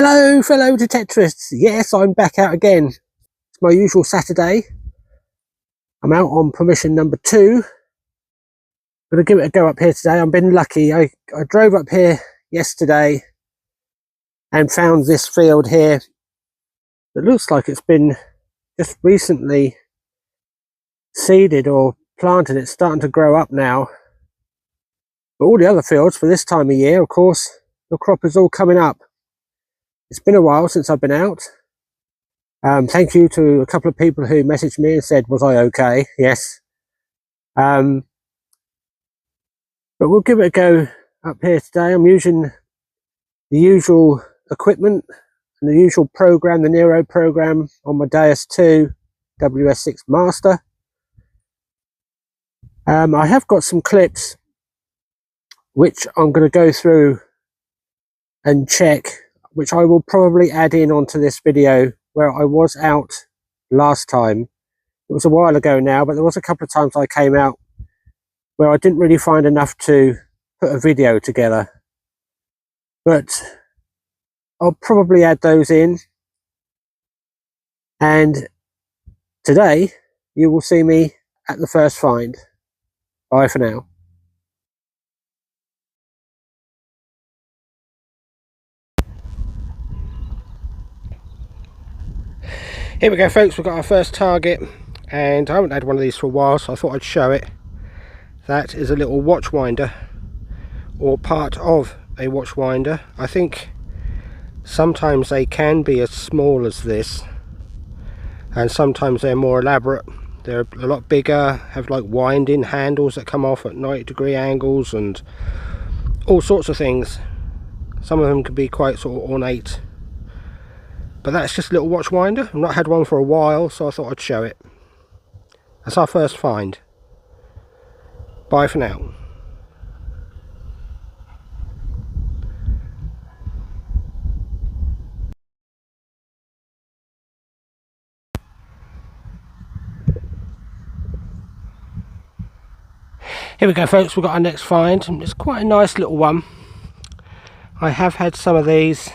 Hello fellow detectorists, yes, I'm back out again. It's my usual Saturday. I'm out on permission number 2. Gonna give it a go up here today. I've been lucky. I drove up here yesterday and found this field here that looks like it's been just recently seeded or planted. It's starting to grow up now. But all the other fields for this time of year, of course, the crop is all coming up. It's been a while since I've been out. Thank you to a couple of people who messaged me and said, was I okay? Yes. But we'll give it a go up here today. I'm using the usual equipment and the usual program, the Nero program, on my WS2 WS6 Master. I have got some clips which I'm going to go through and check, which I will probably add in onto this video where I was out last time. It was a while ago now, but there was a couple of times I came out where I didn't really find enough to put a video together. But I'll probably add those in. And today you will see me at the first find. Bye for now. Here we go folks, we've got our first target, and I haven't had one of these for a while, so I thought I'd show it. That is a little watch winder, or part of a watch winder. I think sometimes they can be as small as this, and sometimes they're more elaborate. They're a lot bigger, have like winding handles that come off at 90-degree angles and all sorts of things. Some of them can be quite sort of ornate. But that's just a little watch winder. I've not had one for a while, so I thought I'd show it. That's our first find. Bye for now. Here we go folks, we've got our next find. It's quite a nice little one. I have had some of these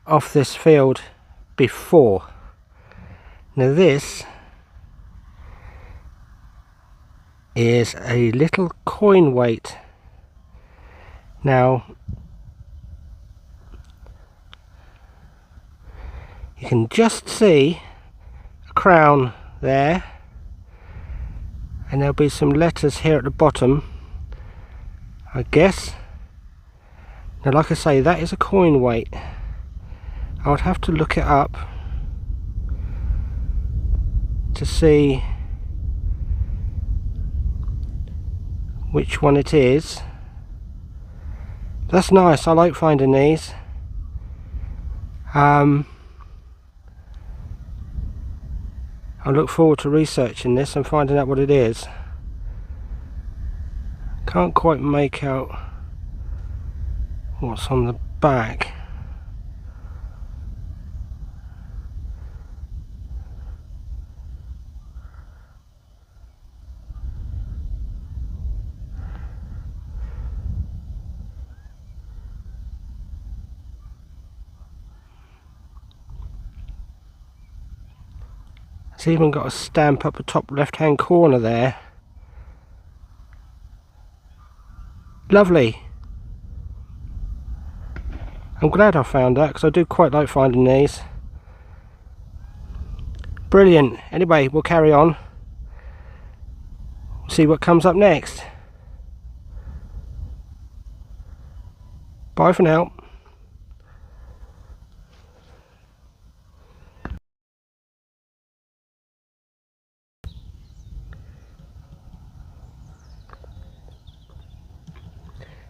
off this field before. Now this is a little coin weight. Now you can just see a crown there, and there'll be some letters here at the bottom, I guess. Now like I say, that is a coin weight. I would have to look it up to see which one it is. That's nice, I like finding these. I look forward to researching this and finding out what it is. Can't quite make out what's on the back. It's even got a stamp up the top left hand corner there. Lovely. I'm glad I found that, because I do quite like finding these. Brilliant. Anyway, we'll carry on. See what comes up next. Bye for now.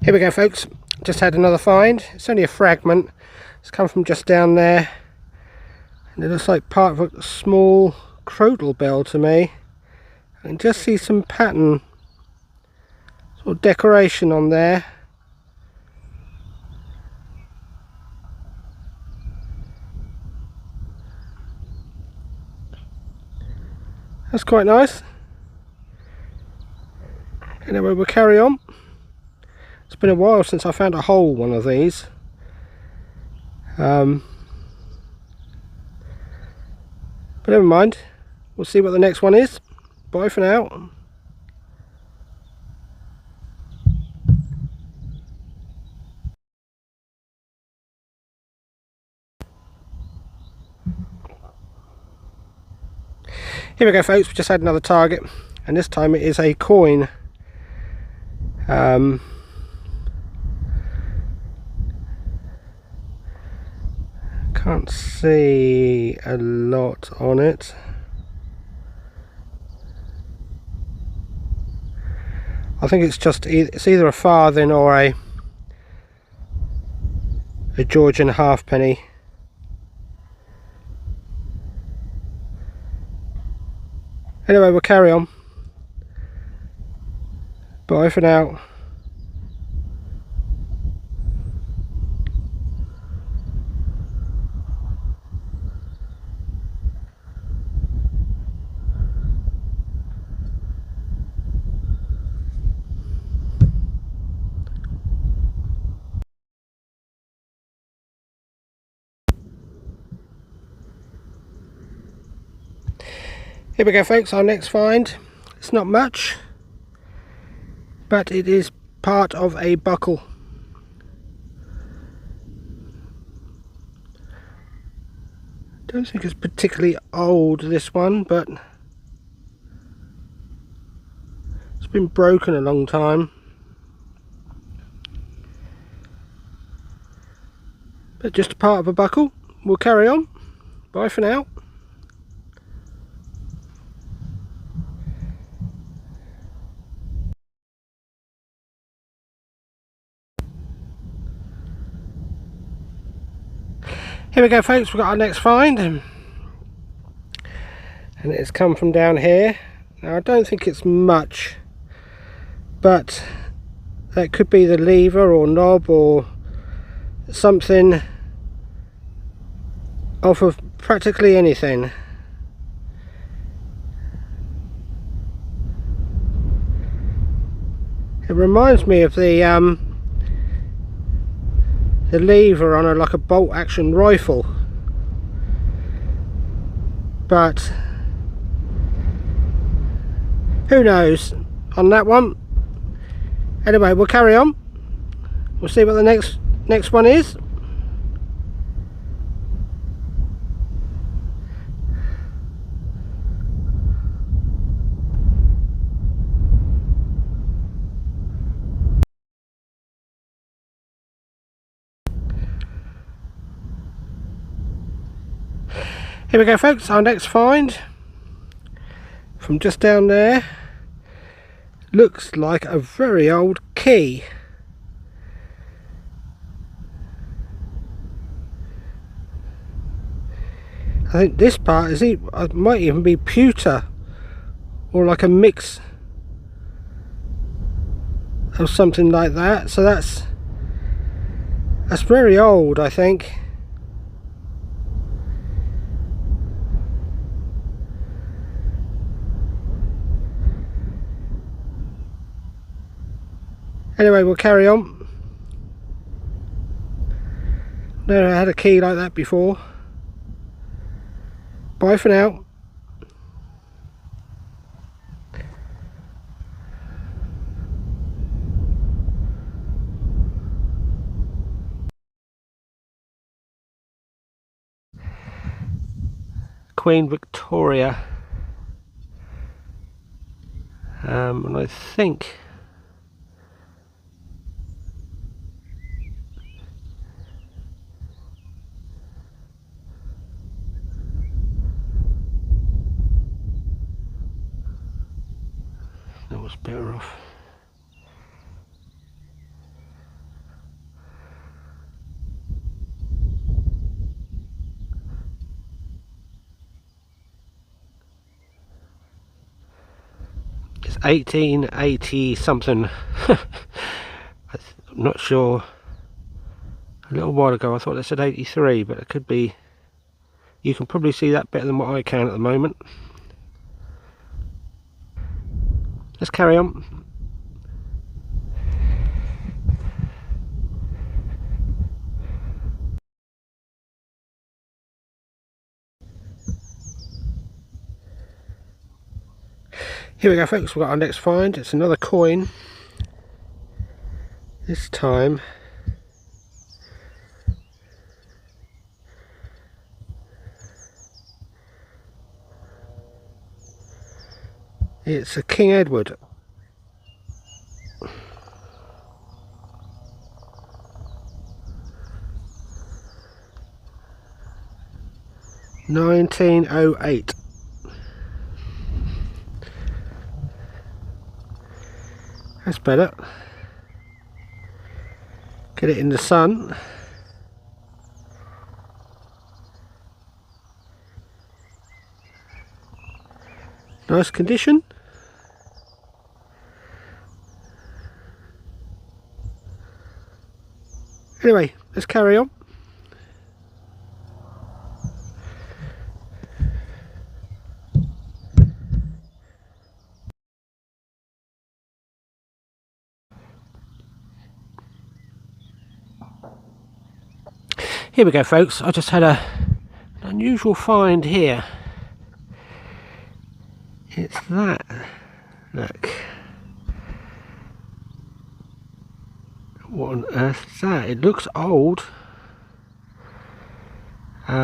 Here we go folks, just had another find. It's only a fragment. It's come from just down there, and it looks like part of a small crotal bell to me. I can just see some pattern, sort of decoration on there. That's quite nice. Anyway, we'll carry on. It's been a while since I found a whole one of these. But never mind, we'll see what the next one is. Bye for now. Here we go, folks, we just had another target, and this time it is a coin. Can't see a lot on it. I think it's just it's either a farthing or a Georgian halfpenny. Anyway, we'll carry on. Bye for now. Here we go, folks, our next find. It's not much, but it is part of a buckle. Don't think it's particularly old, this one, but it's been broken a long time. But just a part of a buckle. We'll carry on. Bye for now. Here we go, folks, we've got our next find, and it's come from down here. Now I don't think it's much, but that could be the lever or knob or something off of practically anything. It reminds me of the lever on like a bolt action rifle, but who knows on that one. Anyway, we'll carry on. We'll see what the next one is. Here we go, folks, our next find from just down there. Looks like a very old key. I think this part is it might even be pewter or like a mix of something like that. So that's very old, I think. Anyway, we'll carry on. Never had a key like that before. Bye for now. Queen Victoria. And I think that was better off. It's 1880 something. I'm not sure. A little while ago I thought they said 83, but it could be. You can probably see that better than what I can at the moment. Let's carry on. Here we go folks, we've got our next find. It's another coin. This time it's a King Edward. $1908. That's better. Get it in the sun. Nice condition. Anyway, let's carry on. Here we go folks, I just had an unusual find here. It's that, look. What on earth is that? It looks old. What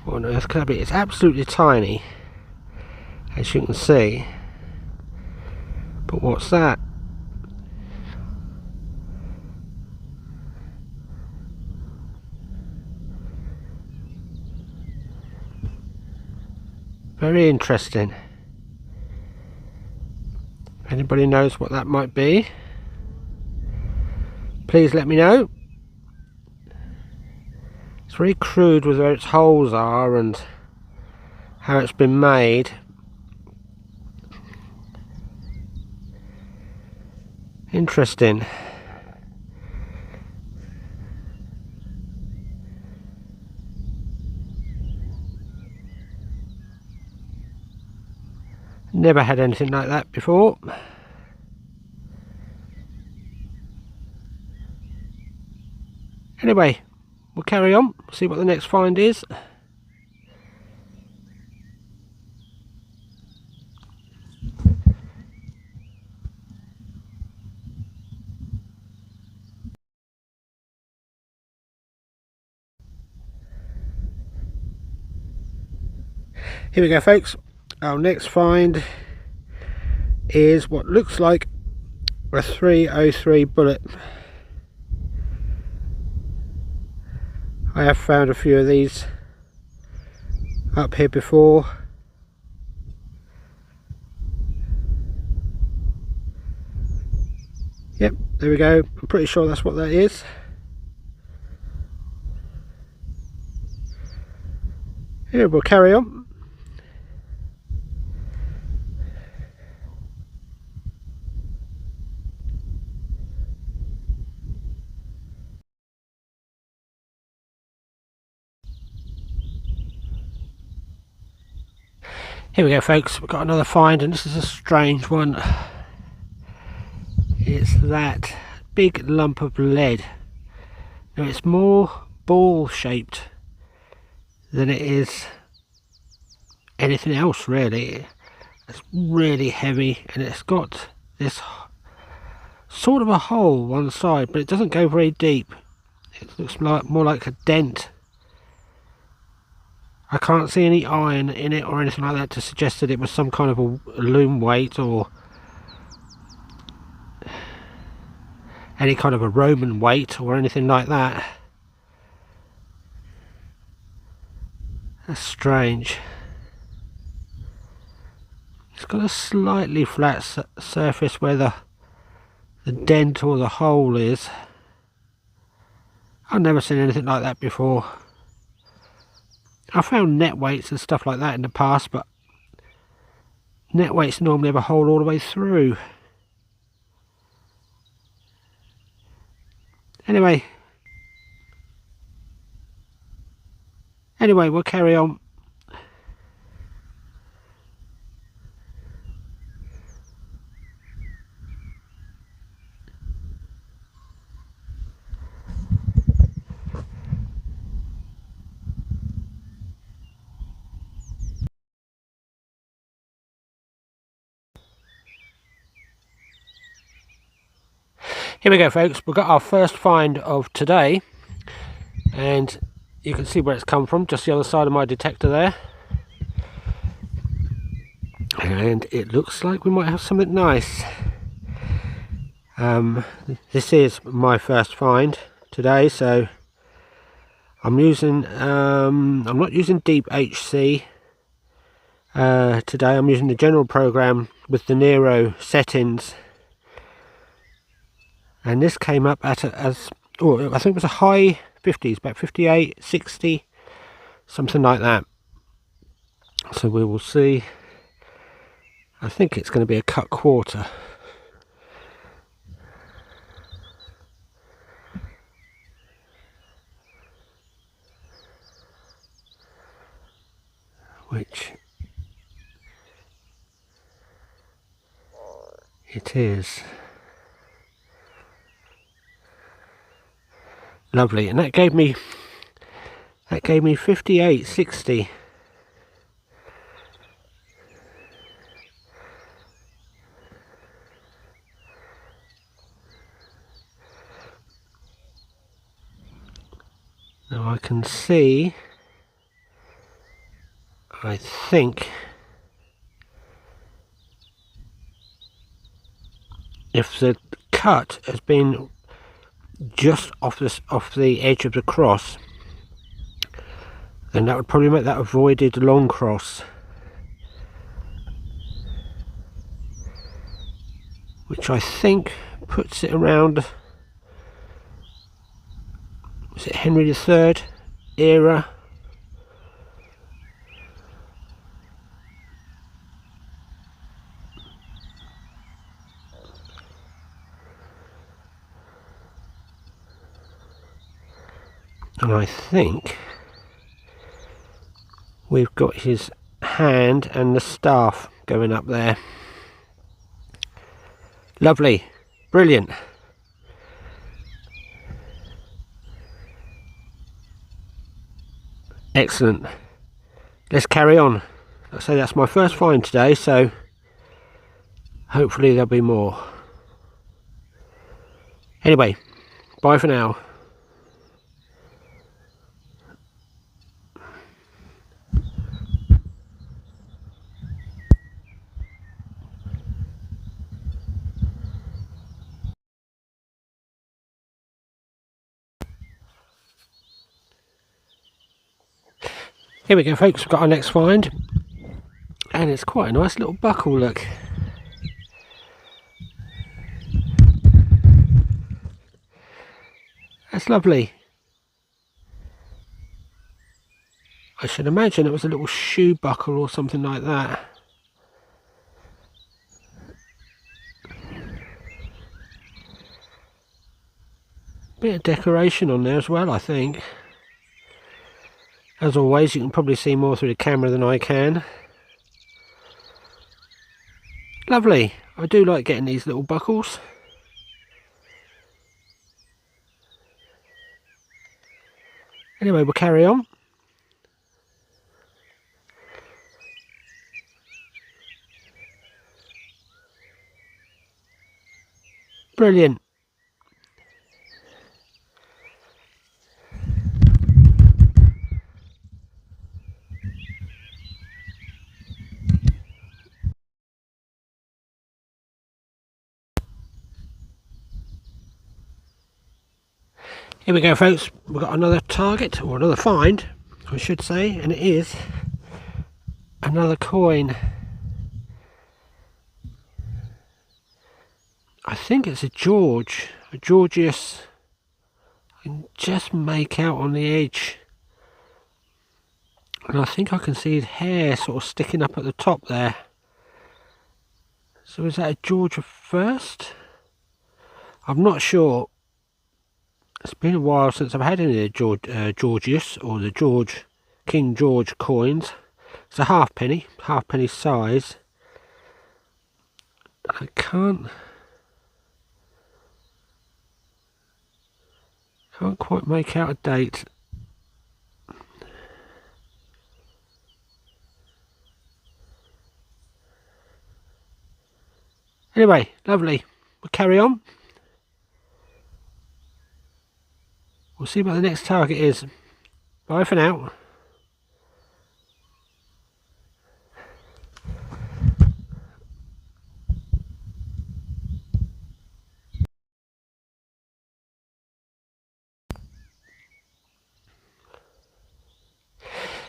on earth could that be? It's absolutely tiny, as you can see. But what's that? Very interesting. If anybody knows what that might be, please let me know. It's very crude with where its holes are and how it's been made. Interesting. Never had anything like that before. Anyway, we'll carry on, see what the next find is. Here we go folks, our next find is what looks like a 303 bullet. I have found a few of these up here before. Yep, there we go, I'm pretty sure that's what that is. Here, we'll carry on. Here we go folks, we've got another find and this is a strange one. It's that big lump of lead. Now it's more ball shaped than it is anything else really. It's really heavy and it's got this sort of a hole one side, but it doesn't go very deep. It looks like more like a dent. I can't see any iron in it or anything like that to suggest that it was some kind of a loom weight or any kind of a Roman weight or anything like that. That's strange. It's got a slightly flat surface where the dent or the hole is. I've never seen anything like that before. I found net weights and stuff like that in the past, but net weights normally have a hole all the way through. Anyway, we'll carry on. Here we go, folks. We've got our first find of today, and you can see where it's come from, just the other side of my detector there. And it looks like we might have something nice. This is my first find today, so I'm using I'm not using Deep HC today. I'm using the general program with the Nero settings, and this came up at I think it was a high 50s, about 58, 60, something like that. So we will see. I think it's going to be a cut quarter. Which it is. Lovely, and that gave me 58, 60. Now I can see, I think, if the cut has been just off the edge of the cross, then that would probably make that a voided long cross, which I think puts it around, was it Henry III era? And I think we've got his hand and the staff going up there. Lovely, brilliant. Excellent. Let's carry on. Like I say, that's my first find today, so hopefully there'll be more. Anyway, bye for now. Here we go, folks. We've got our next find, and it's quite a nice little buckle, look. That's lovely. I should imagine it was a little shoe buckle or something like that. Bit of decoration on there as well, I think. As always, you can probably see more through the camera than I can. Lovely. I do like getting these little buckles. Anyway, we'll carry on. Brilliant. Here we go, folks. We've got another target, or another find, I should say, and it is another coin. I think it's a Georgius. I can just make out on the edge, and I think I can see his hair sort of sticking up at the top there. So is that a Georgia first? I'm not sure. It's been a while since I've had any of the Georgius, or the King George coins. It's a halfpenny size. I can't quite make out a date. Anyway, lovely. We'll carry on. We'll see what the next target is. Bye for now.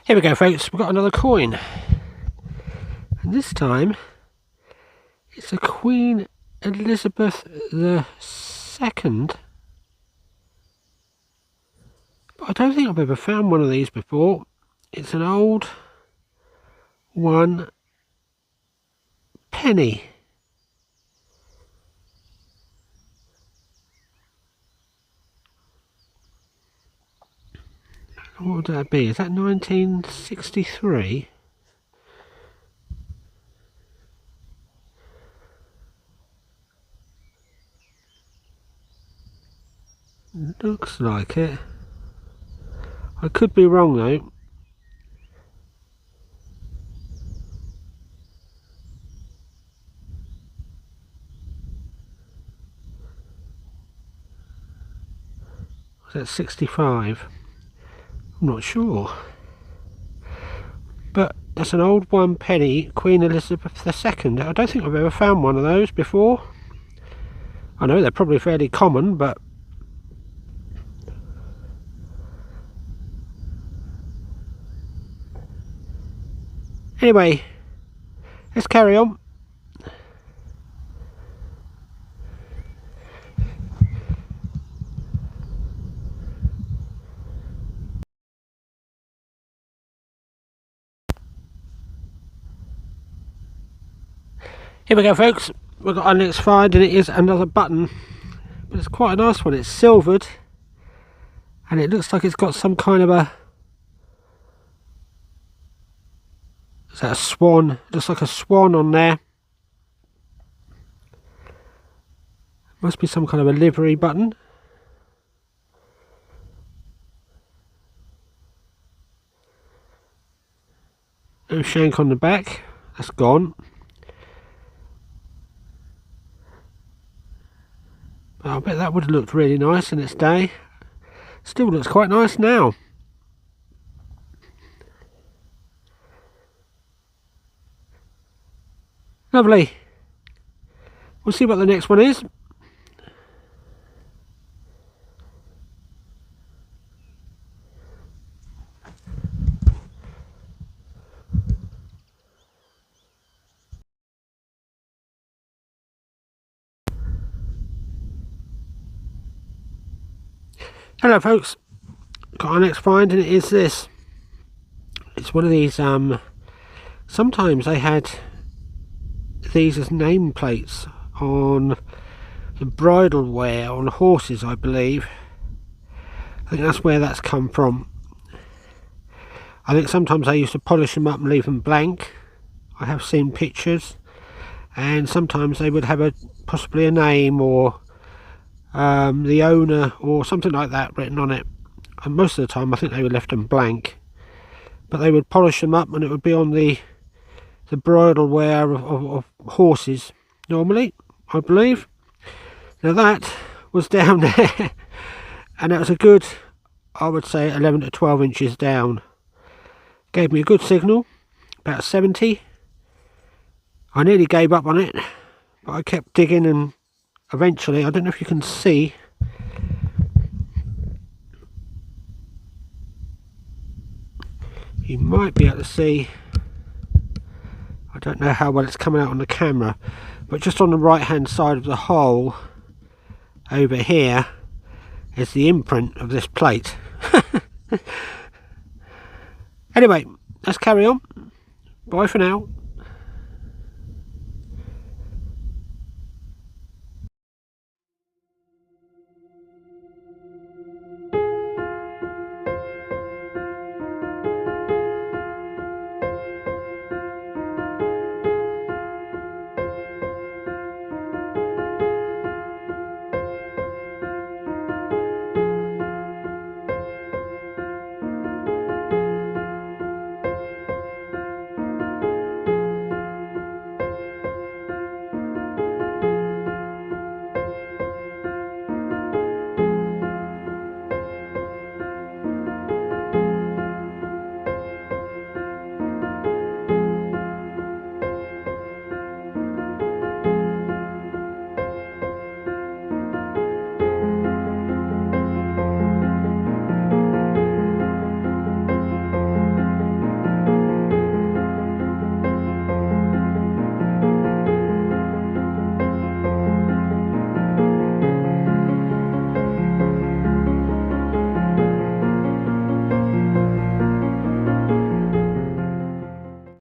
Here we go, folks, we've got another coin, and this time it's a Queen Elizabeth II, but I don't think I've ever found one of these before. It's an old one penny. What would that be? Is that 1963? Looks like it. I could be wrong though. Was that 65? I'm not sure. But that's an old one penny Queen Elizabeth II. I don't think I've ever found one of those before. I know they're probably fairly common, but anyway, let's carry on. Here we go, folks. We've got our next find, and it is another button, but it's quite a nice one. It's silvered, and it looks like it's got some kind of a, is that a swan? It looks like a swan on there. Must be some kind of a livery button. No shank on the back. That's gone. I bet that would have looked really nice in its day. Still looks quite nice now. Lovely. We'll see what the next one is. Hello folks, got our next find, and it is this. It's one of these, sometimes they had these as nameplates on the bridle wear on horses, I believe. I think that's where that's come from. I think sometimes they used to polish them up and leave them blank. I have seen pictures, and sometimes they would have possibly a name or the owner or something like that written on it, and most of the time I think they would left them blank, but they would polish them up and it would be on the bridle wear of horses normally, I believe. Now that was down there, and it was a good, I would say 11 to 12 inches down. Gave me a good signal, about 70. I nearly gave up on it, but I kept digging, and eventually, I don't know if you can see, you might be able to see, I don't know how well it's coming out on the camera, but just on the right hand side of the hole over here is the imprint of this plate. Anyway, let's carry on. Bye for now.